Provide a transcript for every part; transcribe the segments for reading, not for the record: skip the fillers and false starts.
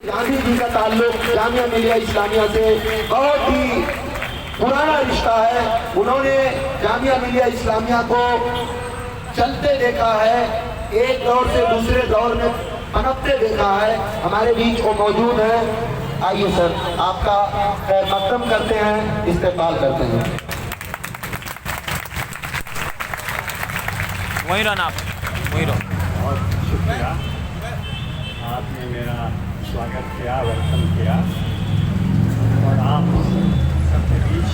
गांधी जी का ताल्लुक जामिया मिलिया इस्लामिया से बहुत ही पुराना रिश्ता है। उन्होंने जामिया मिलिया इस्लामिया को चलते देखा है, एक दौर से दूसरे दौर में पनपते देखा है। हमारे बीच वो मौजूद है। आइए सर, आपका खैर मकदम करते हैं, इस्तेमाल करते हैं। वहीं रहना आप, वहीं रहो। बहुत शुक्रिया, आपने मेरा स्वागत किया, वेलकम किया और आप सबके बीच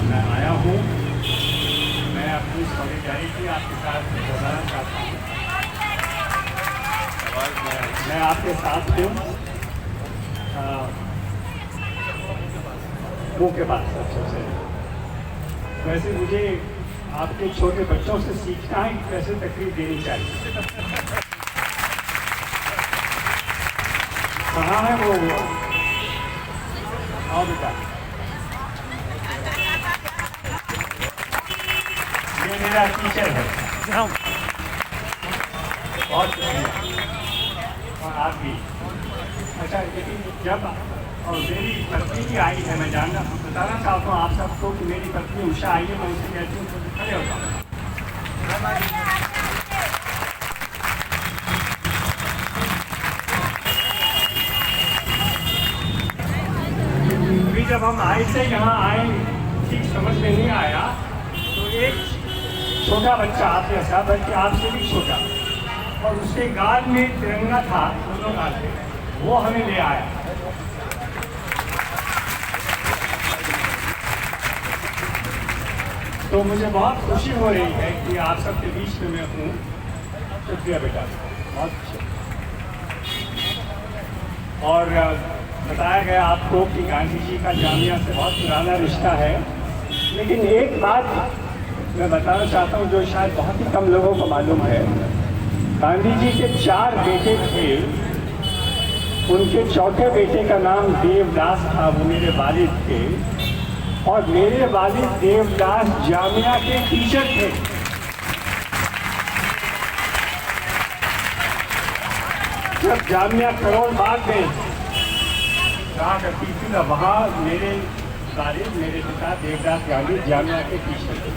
मैं आया हूँ। मैं अपनी सॉलिडारिटी आपके साथ बताना चाहता हूँ। मैं आपके साथ हूँ मुँह के पास सबसे। वैसे मुझे आपके छोटे बच्चों से सीखना है कि कैसे तकलीफ देनी चाहिए। कहाँ है वो? आओ बेटा, ये मेरा टीचर है। बहुत शुक्रिया, और आप भी। अच्छा, लेकिन जब और मेरी पत्नी भी आई है, मैं बताना चाहता हूँ आप सबको कि मेरी पत्नी उषा आई है। मैं उसे कहती हूँ तो खड़े होता हूँ। अभी जब हम आए थे, यहाँ आए, ठीक समझ में नहीं आया, तो एक छोटा बच्चा आप जैसा, बल्कि आपसे भी छोटा, और उसके गाल में तिरंगा था, दोनों गाल पे, वो हमें ले आया। तो मुझे बहुत खुशी हो रही है कि आप सबके बीच में मैं हूँ। शुक्रिया बेटा, बहुत शुक्रिया। और बताया गया आपको कि गांधी जी का जामिया से बहुत पुराना रिश्ता है। लेकिन एक बात मैं बताना चाहता हूँ जो शायद बहुत ही कम लोगों को मालूम है। गांधी जी के 4 बेटे थे। उनके चौथे बेटे का नाम देवदास था, वो मेरे वालिद थे। और मेरे वालिद देवदास जामिया के टीचर थे। जब जामिया करोल बाग में कहा करती थी ना, वहाँ मेरे वालिद, मेरे पिता देवदास गांधी जामिया के टीचर थे।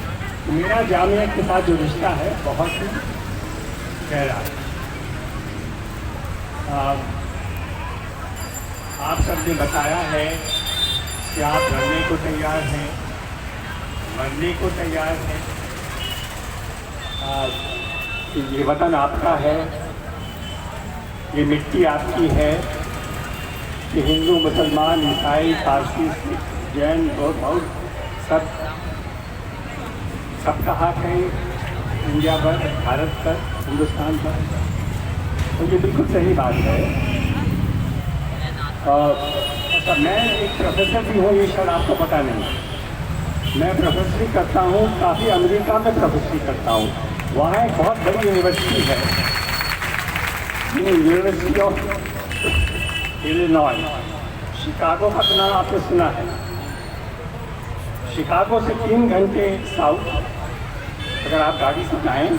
मेरा जामिया के साथ जो रिश्ता है बहुत ही गहरा है। आप सबने बताया है कि आप लड़ने को तैयार हैं, मरने को तैयार हैं। ये वतन आपका है, ये मिट्टी आपकी है। कि हिंदू, मुसलमान, ईसाई, पारसी, सिख, जैन, बौद्ध सबका हक है इंडिया पर, भारत पर, हिंदुस्तान पर। तो ये बिल्कुल सही बात है। मैं एक प्रोफेसर भी हूँ, ये शायद आपको पता नहीं। मैं प्रोफेसरी करता हूँ, काफ़ी अमेरिका में प्रोफेसरी करता हूँ। वहाँ एक बहुत बड़ी यूनिवर्सिटी है, यूनिवर्सिटी ऑफ इलिनॉय। शिकागो का नाम आपने सुना है। शिकागो से 3 घंटे साउथ अगर आप गाड़ी से जाएँ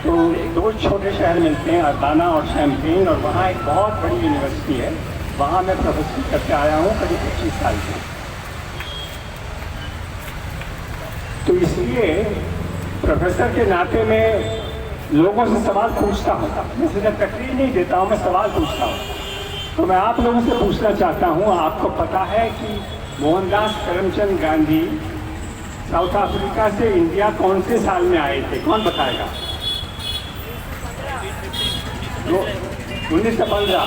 तो 2 छोटे शहर मिलते हैं, अर्बाना और शैम्पेन, और वहाँ एक बहुत बड़ी यूनिवर्सिटी है। वहाँ मैं प्रोफेसरी करके आया हूँ करीब 25 साल से। तो इसलिए प्रोफेसर के नाते में लोगों से सवाल पूछता हूँ। मैं सिर्फ तकरीर नहीं देता हूँ, मैं सवाल पूछता हूँ। तो मैं आप लोगों से पूछना चाहता हूँ, आपको पता है कि मोहनदास करमचंद गांधी साउथ अफ्रीका से इंडिया कौन से साल में आए थे? कौन बताएगा? 1915।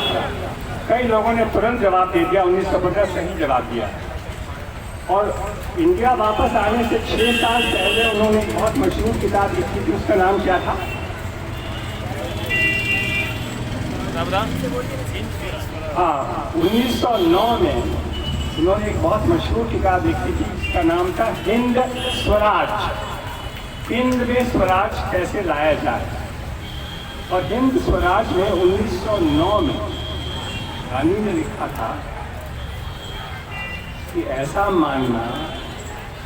कई लोगों ने तुरंत जवाब दे दिया, 1915 सही जवाब दिया। और इंडिया वापस आने से 6 साल पहले उन्होंने एक बहुत मशहूर किताब लिखी थी, उसका नाम क्या था? हाँ, 1909 में उन्होंने एक बहुत मशहूर किताब लिखी थी, जिसका नाम था हिंद स्वराज। हिंद में स्वराज कैसे लाया जाए। और हिंद स्वराज में 1909 में गांधी ने लिखा था कि ऐसा मानना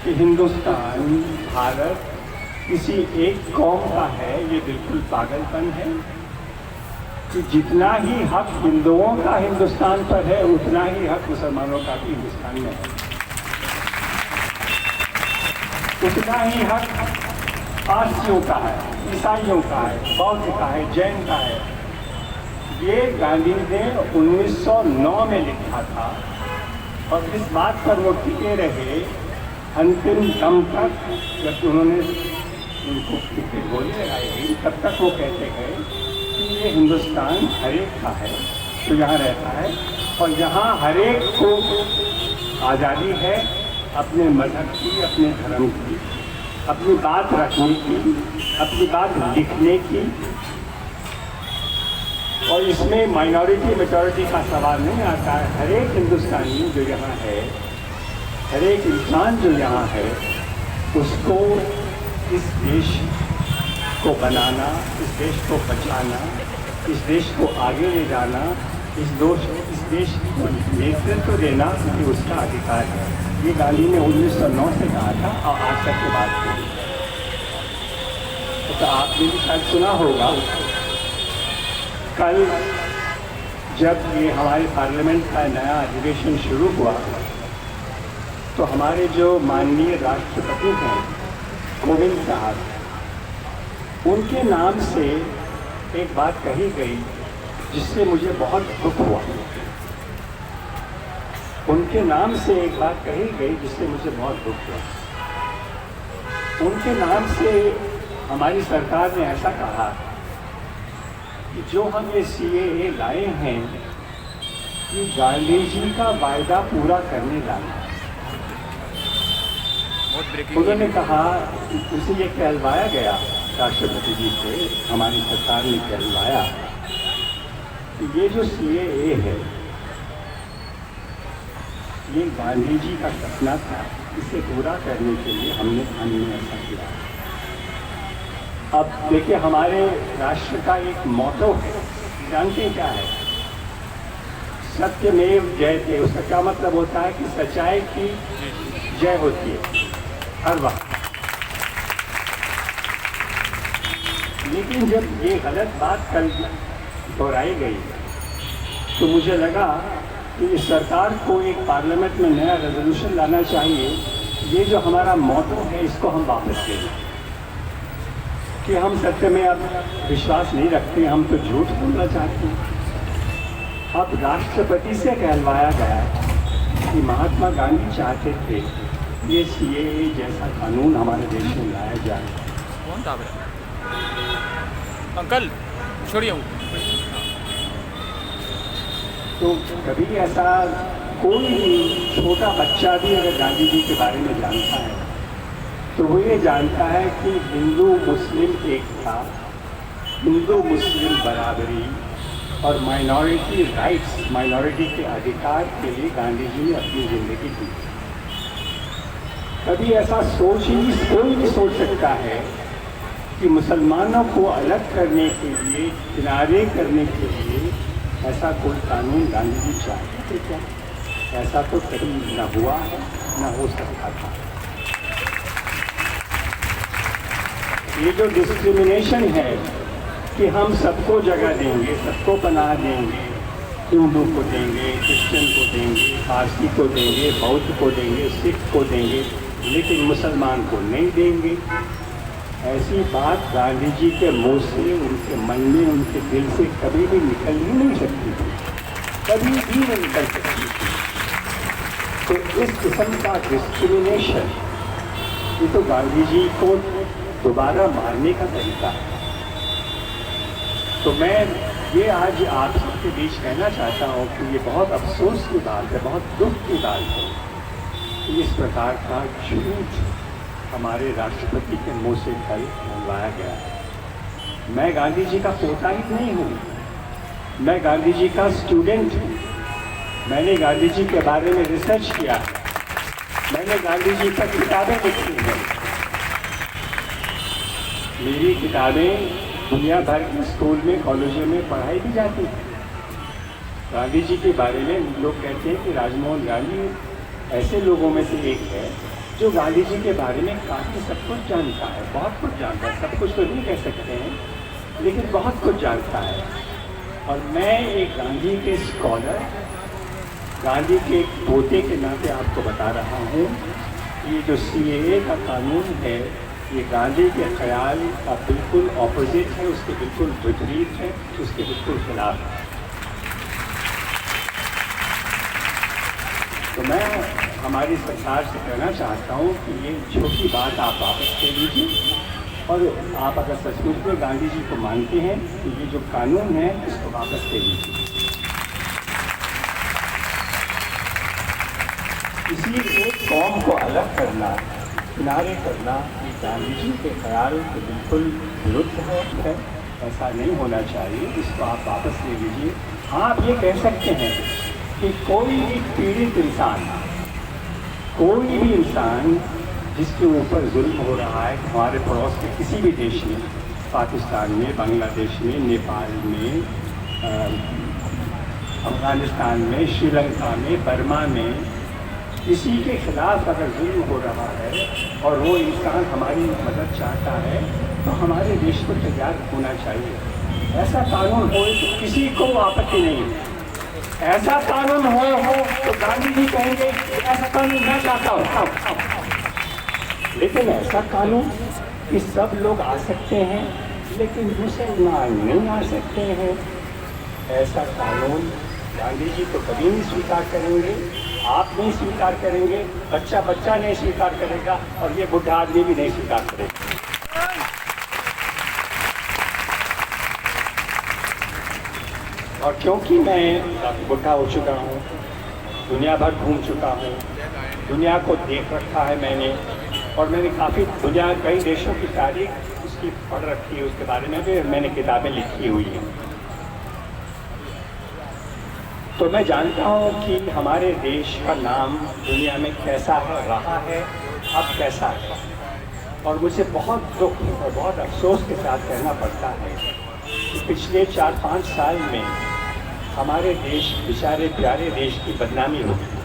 कि हिंदुस्तान, भारत किसी एक कौम का है, ये बिल्कुल पागलपन है। कि जितना ही हक हिंदुओं का हिंदुस्तान पर है उतना ही हक मुसलमानों का भी हिंदुस्तान में है। उतना ही हक पारसियों का है, ईसाइयों का है, बौद्ध का है, जैन का है। ये गांधी ने 1909 में लिखा था और इस बात पर वो टिके रहे अंतिम दम तक। जब उन्होंने उनको गोली लगाई गई तब तक वो कहते गए कि ये हिंदुस्तान हर एक का है तो यहाँ रहता है और यहाँ हर एक को आज़ादी है अपने मजहब की, अपने धर्म की, अपनी बात रखने की, अपनी बात लिखने की। और इसमें माइनॉरिटी मेजॉरिटी का सवाल नहीं आता है। हर एक हिंदुस्तानी जो यहाँ है, हर एक इंसान जो यहाँ है, उसको इस देश को बनाना, इस देश को बचाना, इस देश को आगे ले जाना, इस देश को नेतृत्व देना ये उसका अधिकार है। ये गांधी ने 1909 से कहा था और आज तक की बात की। तो आपने भी शायद सुना होगा, कल जब ये हमारे पार्लियामेंट का नया अधिवेशन शुरू हुआ तो हमारे जो माननीय राष्ट्रपति हैं कोविंद साहब, उनके नाम से एक बात कही गई जिससे मुझे बहुत दुख हुआ। उनके नाम से एक बात कही गई जिससे मुझे बहुत दुख हुआ। उनके नाम से हमारी सरकार ने ऐसा कहा कि जो हम ये CAA लाए हैं ये गांधी जी का वायदा पूरा करने लाए। उन्होंने कहा, उसे ये कहलवाया गया राष्ट्रपति जी से, हमारी सरकार ने कहलवाया कि ये जो CAA है ये गांधी जी का सपना था, इसे पूरा करने के लिए हमने ऐसा किया। अब देखिए, हमारे राष्ट्र का एक मोटो है, जानते हैं क्या है? सत्यमेव जयते। उसका क्या मतलब होता है कि सच्चाई की जय होती है हर वक्त। लेकिन जब ये गलत बात कल दोहराई गई तो मुझे लगा कि इस सरकार को एक पार्लियामेंट में नया रेजोल्यूशन लाना चाहिए, ये जो हमारा मोटो है इसको हम वापस ले लें कि हम सत्य में अब विश्वास नहीं रखते, हम तो झूठ बोलना चाहते हैं। अब राष्ट्रपति से कहलवाया गया कि महात्मा गांधी चाहते थे ये CAA जैसा कानून हमारे देश में लाया जाए। कौन था अंकल? छोड़िए। तो कभी ऐसा कोई भी छोटा बच्चा भी अगर गांधी जी के बारे में जानता है तो वो ये जानता है कि हिंदू मुस्लिम एकता, हिंदू मुस्लिम बराबरी और माइनॉरिटी राइट्स, माइनॉरिटी के अधिकार के लिए गांधी जी ने अपनी ज़िंदगी दी। कभी ऐसा कोई नहीं सोच सकता है कि मुसलमानों को अलग करने के लिए, किनारे करने के लिए ऐसा कोई कानून गांधी जी चाहते थे क्या? ऐसा तो कभी न हुआ है, न हो सकता था। ये जो डिस्क्रिमिनेशन है कि हम सबको जगह देंगे, सबको पनाह देंगे, हिंदू को देंगे, क्रिश्चियन को देंगे, पारसी को देंगे, बौद्ध को देंगे, सिख को देंगे, लेकिन मुसलमान को नहीं देंगे, ऐसी बात गांधी जी के मुंह से, उनके मन में, उनके दिल से कभी भी निकल ही नहीं सकती थी, कभी भी नहीं निकल सकती थी। तो इस किस्म का डिस्क्रिमिनेशन ये तो गांधी जी को दोबारा मारने का तरीका है। तो मैं ये आज आप सबके बीच कहना चाहता हूँ कि ये बहुत अफसोस की बात है, बहुत दुख की बात है कि इस प्रकार का झूठ हमारे राष्ट्रपति के मुंह से कल बोलवाया गया है। मैं गांधी जी का पोता ही नहीं हूँ, मैं गांधी जी का स्टूडेंट हूँ। मैंने गांधी जी के बारे में रिसर्च किया है, मैंने गांधी जी पर किताबें लिखी हैं। मेरी किताबें दुनिया भर के स्कूल में, कॉलेजों में पढ़ाई भी जाती है। गांधी जी के बारे में लोग कहते हैं कि राजमोहन गांधी ऐसे लोगों में से एक है जो गांधी जी के बारे में काफ़ी सब कुछ जानता है, बहुत कुछ जानता है। सब कुछ तो नहीं कह सकते हैं, लेकिन बहुत कुछ जानता है। और मैं एक गांधी के स्कॉलर, गांधी के एक पोते के नाते आपको बता रहा हूँ, ये जो CAA का कानून है ये गांधी के ख्याल का बिल्कुल ऑपोजिट है, उसके बिल्कुल विपरीत है, उसके बिल्कुल खिलाफ है। तो मैं हमारी सरकार से कहना चाहता हूँ कि ये छोटी बात आप वापस ले लीजिए और आप अगर सचमुच में गांधी जी को मानते हैं तो ये जो कानून है इसको वापस ले लीजिए। किसी एक कौम को अलग करना, किनारे करना, ये गांधी जी के ख्याल के बिल्कुल विरुद्ध है, ऐसा नहीं होना चाहिए। इसको आप वापस ले लीजिए। हाँ, आप ये कह सकते हैं कि कोई भी पीड़ित इंसान, कोई भी इंसान जिसके ऊपर जुल्म हो रहा है हमारे पड़ोस के किसी भी देश में, पाकिस्तान में, बांग्लादेश में, नेपाल में, अफगानिस्तान में, श्रीलंका में, बर्मा में, किसी के खिलाफ अगर जुल्म हो रहा है और वो इंसान हमारी मदद चाहता है तो हमारे देश को तैयार होना चाहिए। ऐसा कानून हो तो किसी को आपत्ति नहीं है। ऐसा कानून हो तो गांधी जी कहेंगे ऐसा कानून मैं चाहता हूँ। लेकिन ऐसा कानून कि सब लोग आ सकते हैं लेकिन मुसलमान नहीं आ सकते हैं, ऐसा कानून गांधी जी तो कभी नहीं स्वीकार करेंगे, आप नहीं स्वीकार करेंगे, बच्चा बच्चा नहीं स्वीकार करेगा और ये बुढ़ा आदमी भी नहीं स्वीकार करेगा। और क्योंकि मैं काफ़ी बुढ़ा हो चुका हूँ, दुनिया भर घूम चुका हूँ, दुनिया को देख रखा है मैंने, और मैंने काफ़ी दुनिया कई देशों की तारीख उसकी पढ़ रखी है, उसके बारे में भी मैंने किताबें लिखी हुई हैं। तो मैं जानता हूँ कि हमारे देश का नाम दुनिया में कैसा है, रहा है, अब कैसा है। और मुझे बहुत दुख और बहुत अफसोस के साथ कहना पड़ता है कि पिछले 4-5 साल में हमारे देश, बेचारे प्यारे देश की बदनामी हो गई।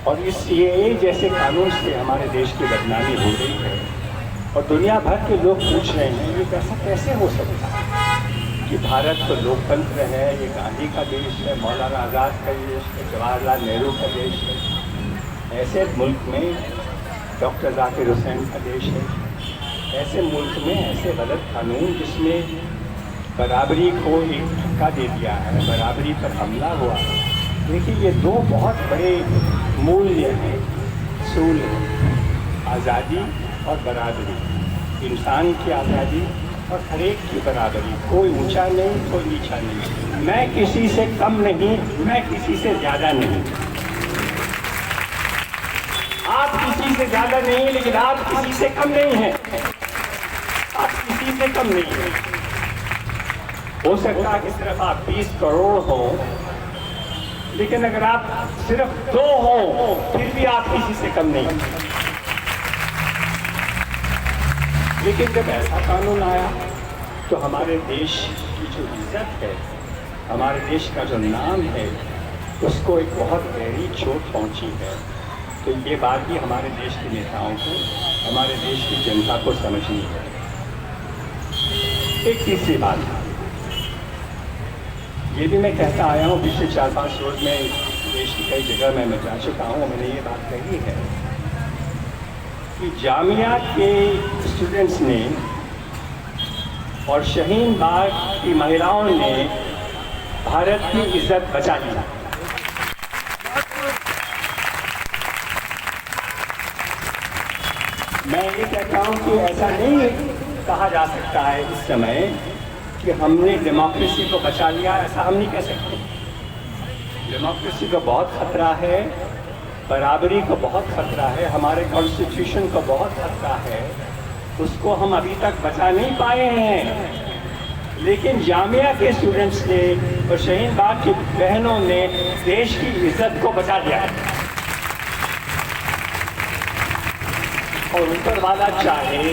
और इस CAA जैसे कानून से हमारे देश की बदनामी हो गई है और दुनिया भर के लोग पूछ रहे हैं ये कैसे हो सकता है कि भारत तो लोकतंत्र है, ये गांधी का देश है, मौलाना आज़ाद का देश है, जवाहरलाल नेहरू का देश है। ऐसे मुल्क में डॉक्टर जाकिर हुसैन का देश है। ऐसे मुल्क में ऐसे गलत कानून जिसमें बराबरी को एक धक्का दे दिया है, बराबरी पर हमला हुआ है। देखिए, ये दो बहुत बड़े मूल्य हैं, सूल हैं, आज़ादी और बराबरी, इंसान की आज़ादी और हर एक की बराबरी, कोई ऊंचा नहीं, कोई नीचा नहीं, मैं किसी से कम नहीं, मैं किसी से ज़्यादा नहीं। आप किसी से ज़्यादा नहीं, लेकिन आप किसी से कम नहीं हैं, आप किसी से कम नहीं हैं। हो सकता है कि सिर्फ आप 20 करोड़ हो, लेकिन अगर आप सिर्फ 2 हो फिर भी आप किसी से कम नहीं हैं। लेकिन जब ऐसा कानून आया तो हमारे देश की जो इज्जत है, हमारे देश का जो नाम है, उसको एक बहुत गहरी चोट पहुंची है। तो ये बात भी हमारे देश के नेताओं को, हमारे देश की जनता को समझनी है। एक तीसरी बात, ये भी मैं कहता आया हूँ पिछले 4-5 रोज में, देश की कई जगह मैं जा चुका हूँ, मैंने ये बात कही है कि जामिया के स्टूडेंट्स ने और शाहीन बाग की महिलाओं ने भारत की इज्जत बचा ली। मैं ये कहता हूँ कि ऐसा नहीं कहा जा सकता है इस समय कि हमने डेमोक्रेसी को बचा लिया, ऐसा हम नहीं कह सकते। डेमोक्रेसी को बहुत खतरा है, बराबरी को बहुत खतरा है, हमारे कॉन्स्टिट्यूशन को बहुत खतरा है, उसको हम अभी तक बचा नहीं पाए हैं। लेकिन जामिया के स्टूडेंट्स ने और शाहीन बाग की बहनों ने देश की इज्जत को बचा लिया है। और ऊपर वाला चाहे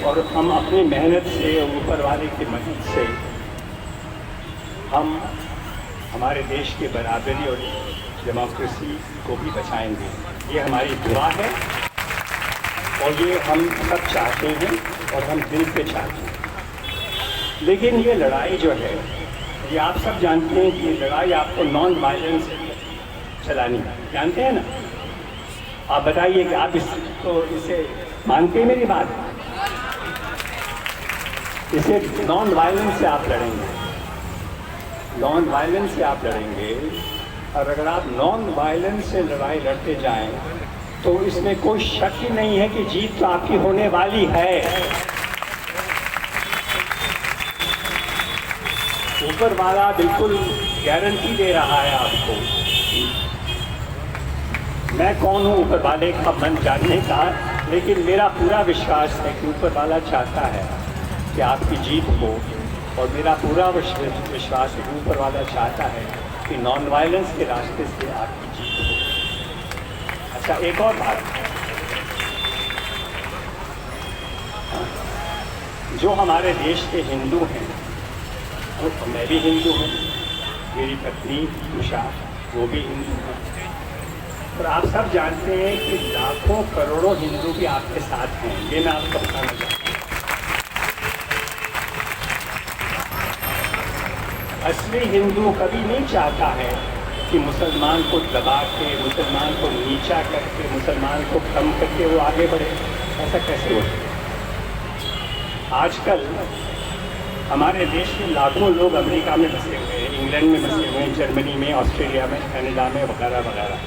और हम अपनी मेहनत से, ऊपर वाले की मदद से हम हमारे देश की बराबरी और डेमोक्रेसी को भी बचाएंगे। ये हमारी दुआ है और ये हम सब चाहते हैं और हम दिल से चाहते हैं। लेकिन ये लड़ाई जो है, ये आप सब जानते हैं कि ये लड़ाई आपको नॉन वायलेंस चलानी है, जानते हैं ना? आप बताइए कि आप इसको इसे मानते हैं मेरी बात? इसे नॉन वायलेंस से आप लड़ेंगे, नॉन वायलेंस से आप लड़ेंगे। और अगर आप नॉन वायलेंस से लड़ाई लड़ते जाएं तो इसमें कोई शक ही नहीं है कि जीत तो आपकी होने वाली है। ऊपर वाला बिल्कुल गारंटी दे रहा है आपको। मैं कौन हूँ ऊपर वाले का मन जानने का, लेकिन मेरा पूरा विश्वास है कि ऊपर वाला चाहता है कि आपकी जीत हो, और मेरा पूरा विश्वास है कि ऊपर वाला चाहता है कि नॉन वायलेंस के रास्ते से आपकी जीत हो। अच्छा, एक और बात, जो हमारे देश के हिंदू हैं, तो मैं भी हिंदू हूँ, मेरी पत्नी उषा वो भी हिंदू है, और आप सब जानते हैं कि लाखों करोड़ों हिंदू भी आपके साथ हैं। ये मैं आपको बताना चाहता हूँ। असली हिंदू कभी नहीं चाहता है कि मुसलमान को दबा के, मुसलमान को नीचा करके, मुसलमान को कम करके वो आगे बढ़े। ऐसा कैसे हो? आजकल हमारे देश में लाखों लोग अमेरिका में बसे हुए हैं, इंग्लैंड में बसे हुए हैं, जर्मनी में, ऑस्ट्रेलिया में, कनाडा में, वगैरह वगैरह।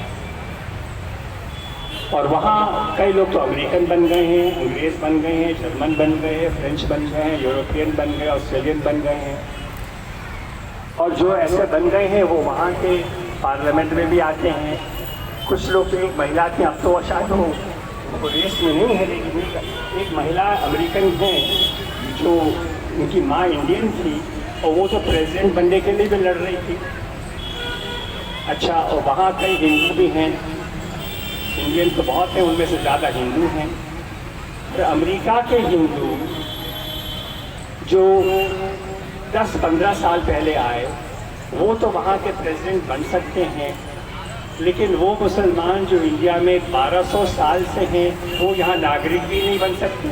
और वहाँ कई लोग तो अमेरिकन बन गए हैं, अंग्रेज़ बन गए हैं, जर्मन बन गए हैं, फ्रेंच बन गए हैं, यूरोपियन बन गए, ऑस्ट्रेलियन बन गए हैं। और जो ऐसे बन गए हैं वो वहाँ के पार्लियामेंट में भी आते हैं। कुछ लोग तो एक महिला थी, अब तो शायद वो रेस में नहीं है, लेकिन एक महिला अमेरिकन है जो उनकी माँ इंडियन थी, और वो तो प्रेसिडेंट बनने के लिए भी लड़ रही थी। अच्छा, और वहाँ कई हिंदू भी हैं, इंडियन तो बहुत हैं, उनमें से ज़्यादा हिंदू हैं। तो अमेरिका के हिंदू जो 10-15 साल पहले आए, वो तो वहाँ के प्रेसिडेंट बन सकते हैं, लेकिन वो मुसलमान जो इंडिया में 1200 साल से हैं, वो यहाँ नागरिक भी नहीं बन सकते।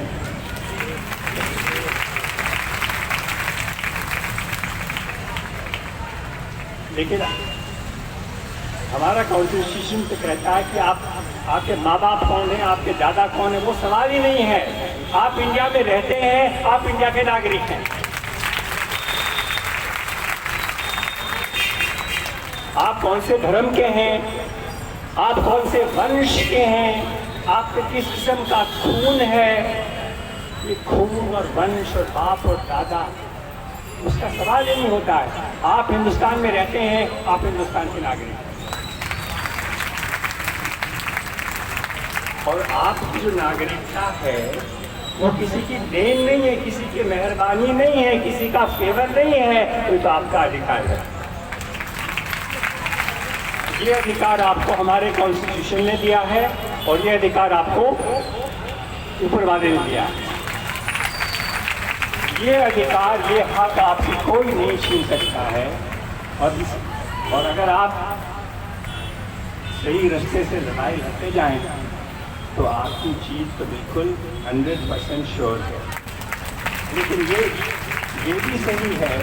लेकिन हमारा कॉन्स्टिट्यूशन तो कहता है कि आपके माँ बाप कौन है, आपके दादा कौन है, वो सवाल ही नहीं है। आप इंडिया में रहते हैं, आप इंडिया के नागरिक हैं। आप कौन से धर्म के हैं, आप कौन से वंश के हैं, आपके किस किस्म का खून है, ये खून और वंश और बाप और दादा, उसका सवाल ही नहीं होता है। आप हिंदुस्तान में रहते हैं, आप हिंदुस्तान के नागरिक हैं। और आपकी जो नागरिकता है वो किसी की देन नहीं है, किसी की मेहरबानी नहीं है, किसी का फेवर नहीं है, ये तो आपका अधिकार है। ये अधिकार आपको हमारे कॉन्स्टिट्यूशन ने दिया है, और ये अधिकार आपको ऊपर वाले ने दिया है। ये अधिकार, ये हक आपकी कोई नहीं छीन सकता है। और अगर आप सही रास्ते से लड़ाई लड़ते जाएं तो आपकी जीत तो बिल्कुल 100% श्योर है। लेकिन ये भी सही है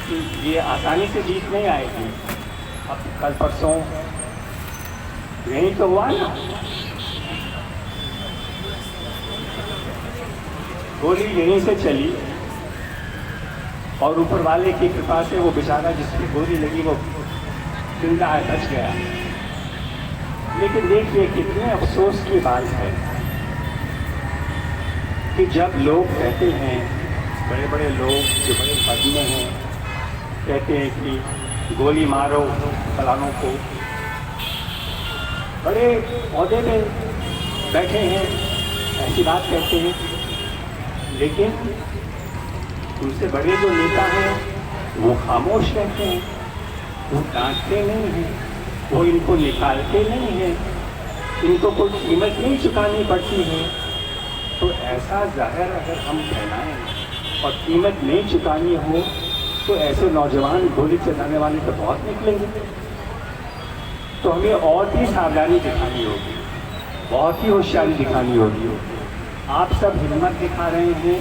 कि ये आसानी से जीत नहीं आएगी। अब कल परसों यही तो हुआ ना, गोली यहीं से चली, और ऊपर वाले की कृपा से वो बेचारा जिसकी गोली लगी वो जिंदा है, बच गया। लेकिन देखिए कितने अफसोस की बात है कि जब लोग कहते हैं, बड़े बड़े लोग जो बड़े पद में हैं, कहते हैं कि गोली मारो फलानों को, बड़े ओहदे पे बैठे हैं, ऐसी बात कहते हैं। लेकिन उनसे बड़े जो नेता हैं वो खामोश रहते हैं, वो डांटते नहीं हैं, वो इनको निकालते नहीं हैं, इनको कोई कीमत नहीं चुकानी पड़ती है। तो ऐसा जहर अगर हम फैलाएं और कीमत नहीं चुकानी हो तो ऐसे नौजवान गोली चलाने वाले तो बहुत निकलेंगे। तो हमें और भी सावधानी दिखानी होगी, बहुत ही होशियारी दिखानी होगी। आप सब हिम्मत दिखा रहे हैं,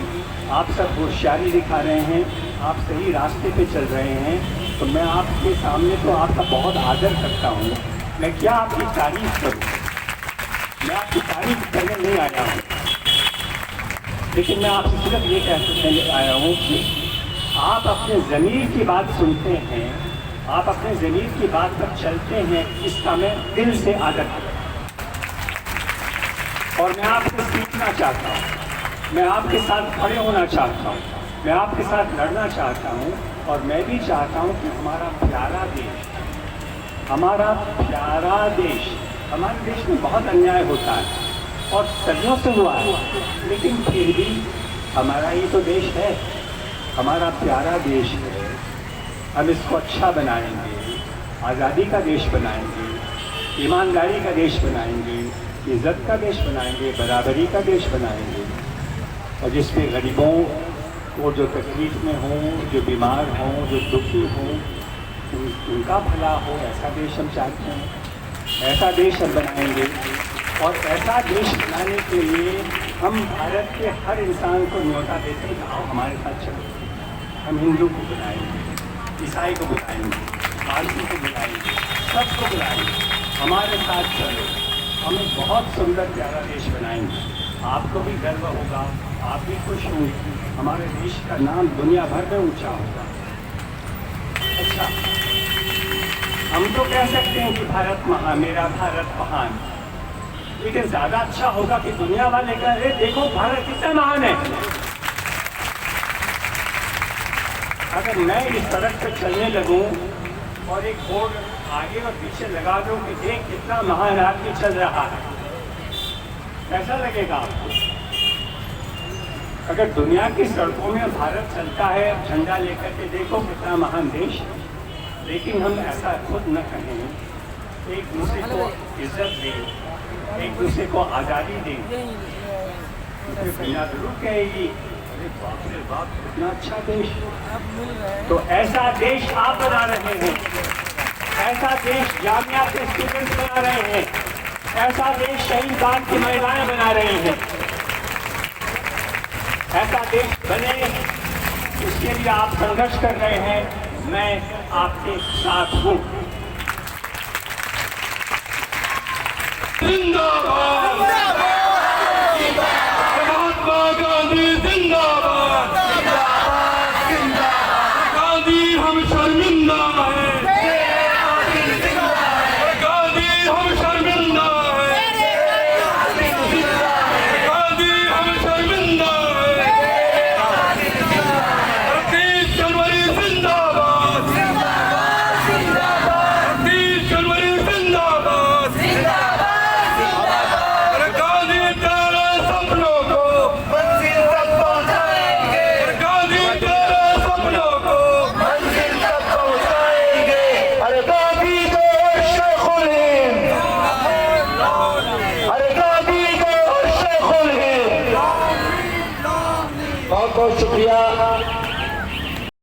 आप सब होशियारी दिखा रहे हैं, आप सही रास्ते पे चल रहे हैं, तो मैं आपके सामने तो आपका बहुत आदर करता हूँ। मैं क्या आपकी तारीफ करूँ? मैं आपकी तारीफ करने नहीं आया हूँ, लेकिन मैं आपसे सिर्फ ये कहने आया हूँ कि आप अपने ज़मीर की बात सुनते हैं, आप अपने ज़मीर की बात पर चलते हैं, इसका मैं दिल से आदर करता हूँ। और मैं आपसे सीखना चाहता हूँ, मैं आपके साथ खड़े होना चाहता हूँ, मैं आपके साथ लड़ना चाहता हूँ। और मैं भी चाहता हूँ कि हमारा प्यारा देश, हमारे देश में बहुत अन्याय होता है और सदियों से हुआ है, लेकिन फिर भी हमारा ही तो देश है, हमारा प्यारा देश है। हम इसको अच्छा बनाएंगे, आज़ादी का देश बनाएंगे, ईमानदारी का देश बनाएंगे, इज़्ज़त का देश बनाएंगे, बराबरी का देश बनाएंगे, और जिसमें गरीबों को जो तकलीफ में हों, जो बीमार हों, जो दुखी हों, उनका भला हो, ऐसा देश हम चाहते हैं। ऐसा देश हम बनाएंगे, और ऐसा देश बनाने के लिए हम भारत के हर इंसान को न्योता देते हैं, आओ हमारे साथ चलो। हम हिंदू को बुलाएंगे, ईसाई को बुलाएंगे, पारसी को बुलाएंगे, सबको बुलाएंगे, हमारे साथ चलो। हम एक बहुत सुंदर प्यारा देश बनाएंगे, आपको भी गर्व होगा, आप भी खुश होंगे, हमारे देश का नाम दुनिया भर में ऊंचा होगा। अच्छा, हम तो कह सकते हैं कि भारत महान, मेरा भारत महान, लेकिन ज़्यादा अच्छा होगा कि दुनिया वाले कहें देखो भारत कितना महान है। अगर मैं इस सड़क पर चलने लगूं और एक बोर्ड आगे और पीछे लगा दूं कि देख कितना महान आदमी चल रहा है, कैसा लगेगा आपको? अगर दुनिया की सड़कों में भारत चलता है झंडा लेकर के, देखो कितना महान देश, लेकिन हम ऐसा खुद न कहें, एक दूसरे को इज्जत दें, एक दूसरे को आज़ादी दें, तो दुनिया जरूर कहेगी अरे बाप रे बाप कितना अच्छा देश। तो ऐसा देश आप बना रहे हैं, ऐसा देश जामिया के स्टूडेंट्स बना रहे हैं, ऐसा देश शहीद बाग की महिलाएं बना रही हैं। ऐसा देश बने, इसके लिए आप संघर्ष कर रहे हैं, मैं आपके साथ हूँ। जिंदाबाद, महात्मा गांधी जिंदाबाद, गांधी हम शर्मिंदा हैं, गांधी हम शर्मिंदा हैं, गांधी हम शर्मिंदा हैं। 30 जनवरी जिंदाबाद, 30 जनवरी जिंदाबाद, गांधी तेरे सपनों को मंजिल तक पहुंचाएंगे, गांधी तेरे सपनों को मंजिल तक पहुंचाएंगे। अरे गांधी को शेखुल हिंद, अरे गांधी को शेखुल हिंद। बहुत बहुत शुक्रिया।